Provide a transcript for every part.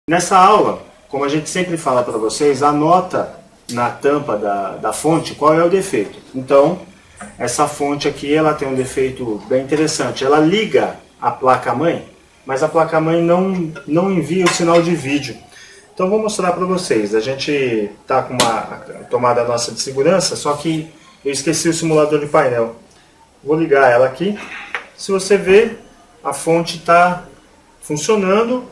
Nessa aula, como a gente sempre fala para vocês, anota na tampa da fonte qual é o defeito. Então, essa fonte aqui ela tem um defeito bem interessante. Ela liga a placa-mãe, mas a placa-mãe não envia o sinal de vídeo. Então, vou mostrar para vocês. A gente está com uma tomada nossa de segurança, só que eu esqueci o simulador de painel. Vou ligar ela aqui. Se você ver, a fonte está funcionando.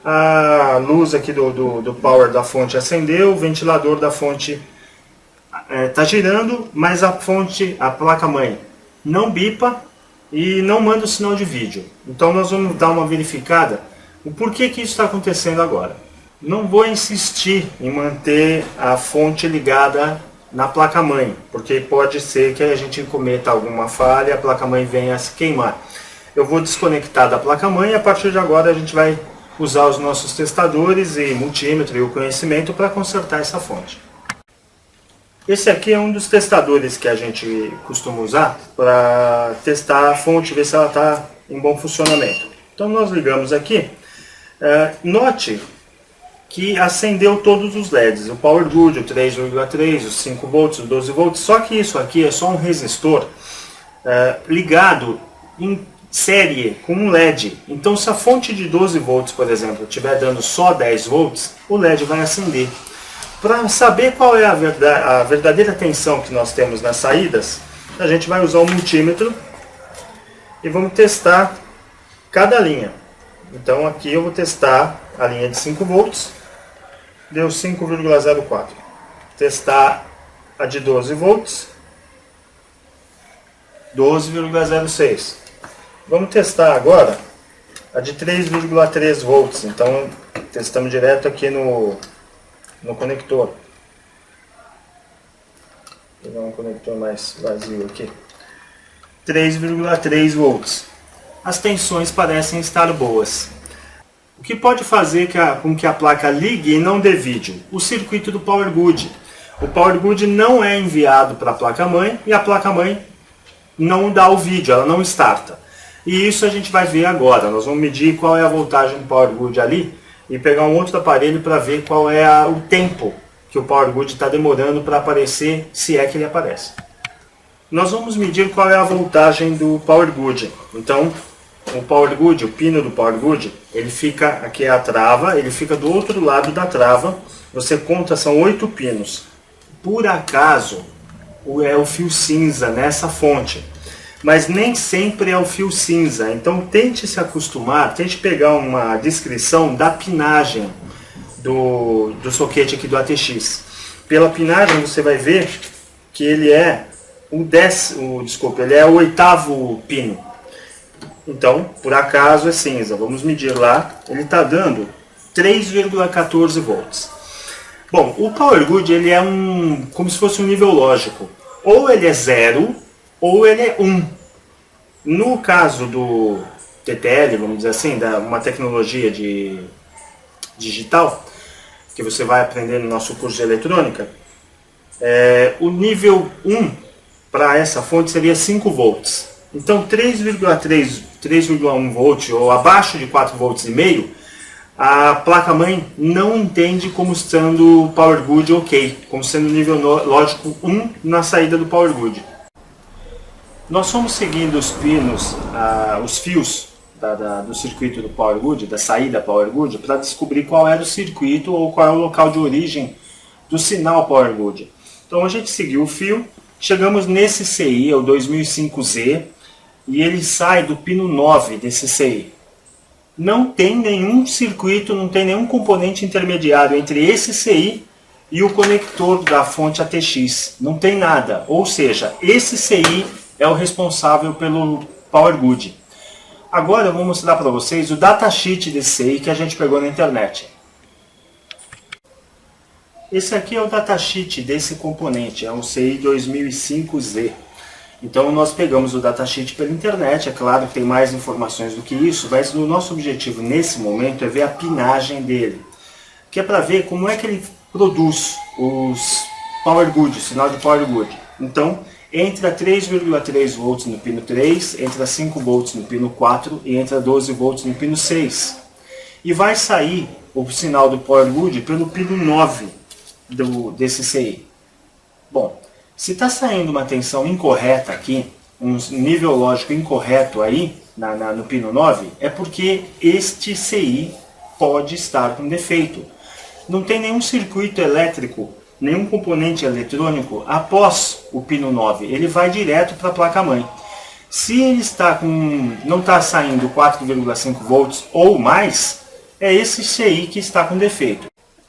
A luz aqui do power da fonte acendeu, o ventilador da fonte está girando, mas a placa-mãe não bipa e não manda o sinal de vídeo. Então nós vamos dar uma verificada o porquê que isso está acontecendo agora. Não vou insistir em manter a fonte ligada na placa-mãe, porque pode ser que a gente cometa alguma falha e a placa-mãe venha a se queimar. Eu vou desconectar da placa-mãe e a partir de agora a gente vai usar os nossos testadores e multímetro e o conhecimento para consertar essa fonte. Esse aqui é um dos testadores que a gente costuma usar para testar a fonte, ver se ela está em bom funcionamento. Então nós ligamos aqui, note que acendeu todos os LEDs, o Power Good, o 3,3, os 5 volts, o 12 volts, só que isso aqui é só um resistor ligado em série com um LED. Então se a fonte de 12 volts, por exemplo, estiver dando só 10 volts, o LED vai acender. Para saber qual é a verdadeira tensão que nós temos nas saídas, a gente vai usar o multímetro e vamos testar cada linha. Então aqui eu vou testar a linha de 5 volts, deu 5,04. Testar a de 12 volts, 12,06. Vamos testar agora a de 3,3 volts, então testamos direto aqui no conector. Vou pegar um conector mais vazio aqui. 3,3 volts. As tensões parecem estar boas. O que pode fazer com que a placa ligue e não dê vídeo? O circuito do Power Good. O Power Good não é enviado para a placa-mãe e a placa-mãe não dá o vídeo, ela não starta. E isso a gente vai ver agora. Nós vamos medir qual é a voltagem do Power Good ali e pegar um outro aparelho para ver qual é o tempo que o Power Good está demorando para aparecer, se é que ele aparece. Nós vamos medir qual é a voltagem do Power Good. Então, o Power Good, o pino do Power Good, ele fica, aqui é a trava, ele fica do outro lado da trava. Você conta, são 8 pinos. Por acaso, é o fio cinza nessa fonte. Mas nem sempre é o fio cinza, então tente se acostumar, tente pegar uma descrição da pinagem do soquete aqui do ATX. Pela pinagem você vai ver que ele é o 8º pino. Então, por acaso é cinza, vamos medir lá, ele está dando 3,14 volts. Bom, o Power Good ele é como se fosse um nível lógico, ou ele é 0, ou ele é 1. No caso do TTL, vamos dizer assim, uma tecnologia digital, que você vai aprender no nosso curso de eletrônica, o nível 1 para essa fonte seria 5 volts. Então 3,1 volts ou abaixo de 4 volts e meio, a placa-mãe não entende como sendo Power Good ok, como sendo nível lógico 1 na saída do Power Good. Nós fomos seguindo os pinos, os fios do circuito do Power Good, da saída Power Good, para descobrir qual era o circuito ou qual é o local de origem do sinal Power Good. Então a gente seguiu o fio, chegamos nesse CI, é o 2005Z, e ele sai do pino 9 desse CI. Não tem nenhum circuito, não tem nenhum componente intermediário entre esse CI e o conector da fonte ATX. Não tem nada, ou seja, esse CI é o responsável pelo Power Good. Agora eu vou mostrar para vocês o datasheet desse CI que a gente pegou na internet. Esse aqui é o datasheet desse componente, é o CI 2005Z. Então nós pegamos o datasheet pela internet, é claro que tem mais informações do que isso, mas o nosso objetivo nesse momento é ver a pinagem dele, que é para ver como é que ele produz os Power Good, o sinal de Power Good. Então, entra 3,3 volts no pino 3, entra 5 volts no pino 4 e entra 12 volts no pino 6. E vai sair o sinal do Power Good pelo pino 9 desse CI. Bom, se está saindo uma tensão incorreta aqui, um nível lógico incorreto aí no pino 9, é porque este CI pode estar com defeito. Não tem nenhum circuito elétrico, nenhum componente eletrônico após o pino 9, ele vai direto para a placa-mãe. Se ele não está saindo 4,5 volts ou mais, é esse CI que está com defeito.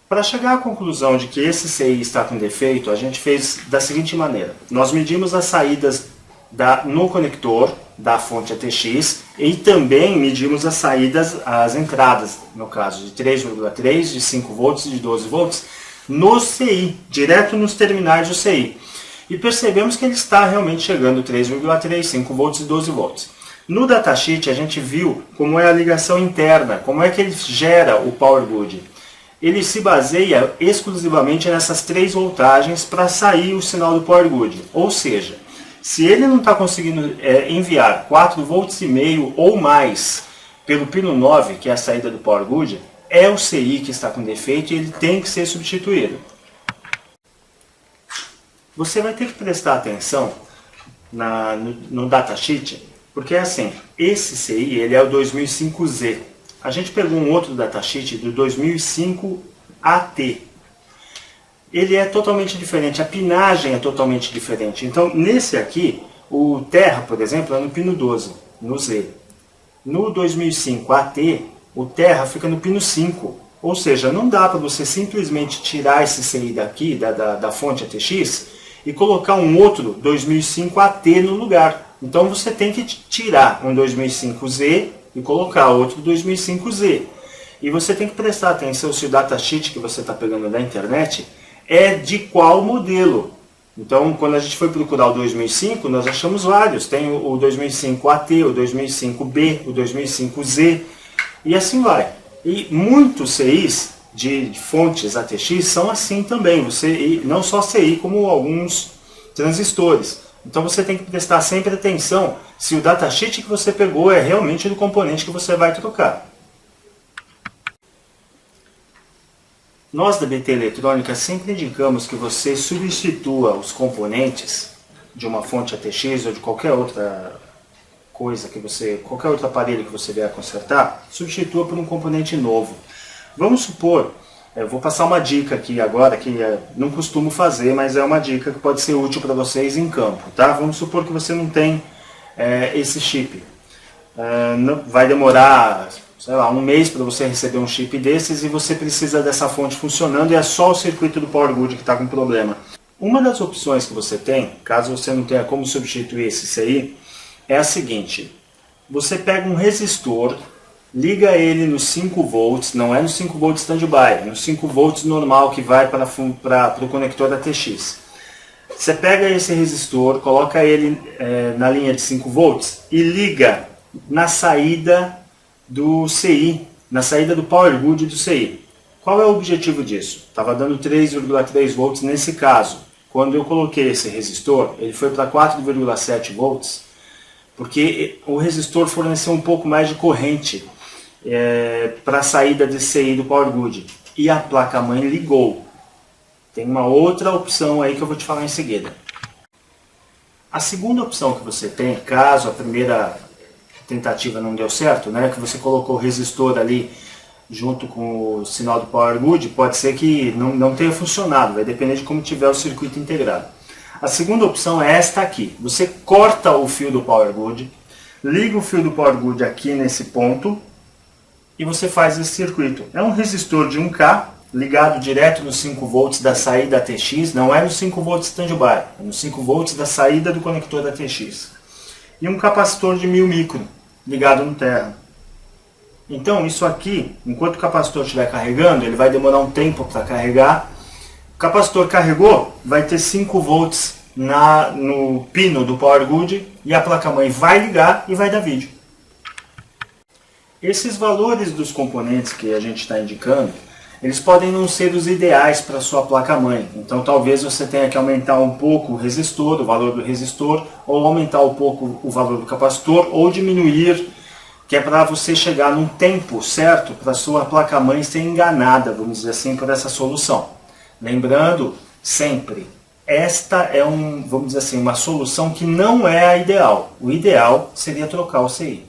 Para chegar à conclusão de que esse CI está com defeito, a gente fez da seguinte maneira. Nós medimos as saídas no conector da fonte ATX e também medimos as saídas, as entradas, no caso de 3,3, de 5 volts e de 12 volts, no CI, direto nos terminais do CI. E percebemos que ele está realmente chegando 3,3, 5 volts e 12 volts. No datasheet a gente viu como é a ligação interna, como é que ele gera o Power Good. Ele se baseia exclusivamente nessas 3 voltagens para sair o sinal do Power Good. Ou seja, se ele não está conseguindo enviar 4,5 volts ou mais pelo pino 9, que é a saída do Power Good, é o CI que está com defeito e ele tem que ser substituído. Você vai ter que prestar atenção no datasheet, porque é assim, esse CI ele é o 2005Z. A gente pegou um outro datasheet do 2005 AT. Ele é totalmente diferente, a pinagem é totalmente diferente. Então, nesse aqui, o Terra, por exemplo, é no pino 12, no Z. No 2005 AT, o Terra fica no pino 5. Ou seja, não dá para você simplesmente tirar esse CI daqui, da fonte ATX, e colocar um outro 2005 AT no lugar. Então você tem que tirar um 2005Z e colocar outro 2005Z. E você tem que prestar atenção se o datasheet que você está pegando da internet é de qual modelo. Então, quando a gente foi procurar o 2005, nós achamos vários. Tem o 2005 AT, o 2005B, o 2005Z e assim vai. E muitos CIs de fontes ATX são assim também. E não só CI, como alguns transistores. Então você tem que prestar sempre atenção se o datasheet que você pegou é realmente do componente que você vai trocar. Nós da BT Eletrônica sempre indicamos que você substitua os componentes de uma fonte ATX ou de qualquer outra coisa qualquer outro aparelho que você vier consertar, substitua por um componente novo. Vamos supor, eu vou passar uma dica aqui agora, que não costumo fazer, mas é uma dica que pode ser útil para vocês em campo, tá? Vamos supor que você não tem esse chip. Vai demorar, sei lá, um mês para você receber um chip desses e você precisa dessa fonte funcionando e é só o circuito do Power Good que está com problema. Uma das opções que você tem, caso você não tenha como substituir esse CI, é a seguinte. Você pega um resistor, liga ele no 5 volts, não é no 5 volts standby, é no 5 volts normal que vai para o conector da TX. Você pega esse resistor, coloca ele na linha de 5 volts e liga na saída do CI, na saída do Power Good do CI. Qual é o objetivo disso? Estava dando 3,3 volts nesse caso. Quando eu coloquei esse resistor, ele foi para 4,7 volts, porque o resistor forneceu um pouco mais de corrente para a saída de CI do Power Good. E a placa-mãe ligou. Tem uma outra opção aí que eu vou te falar em seguida. A segunda opção que você tem, caso a primeira tentativa não deu certo, né, que você colocou o resistor ali junto com o sinal do Power Good, pode ser que não tenha funcionado, vai depender de como tiver o circuito integrado. A segunda opção é esta aqui. Você corta o fio do Power Good, liga o fio do Power Good aqui nesse ponto e você faz esse circuito. É um resistor de 1K ligado direto nos 5 volts da saída ATX, não é nos 5 volts standby, é nos 5 volts da saída do conector da ATX. E um capacitor de 1000 micro ligado no Terra. Então isso aqui, enquanto o capacitor estiver carregando, ele vai demorar um tempo para carregar. O capacitor carregou, vai ter 5 volts no pino do Power Good e a placa-mãe vai ligar e vai dar vídeo. Esses valores dos componentes que a gente está indicando, eles podem não ser os ideais para a sua placa-mãe. Então talvez você tenha que aumentar um pouco o resistor, o valor do resistor, ou aumentar um pouco o valor do capacitor, ou diminuir que é para você chegar num tempo certo para sua placa-mãe ser enganada, vamos dizer assim, por essa solução. Lembrando sempre, esta é vamos dizer assim, uma solução que não é a ideal. O ideal seria trocar o CI.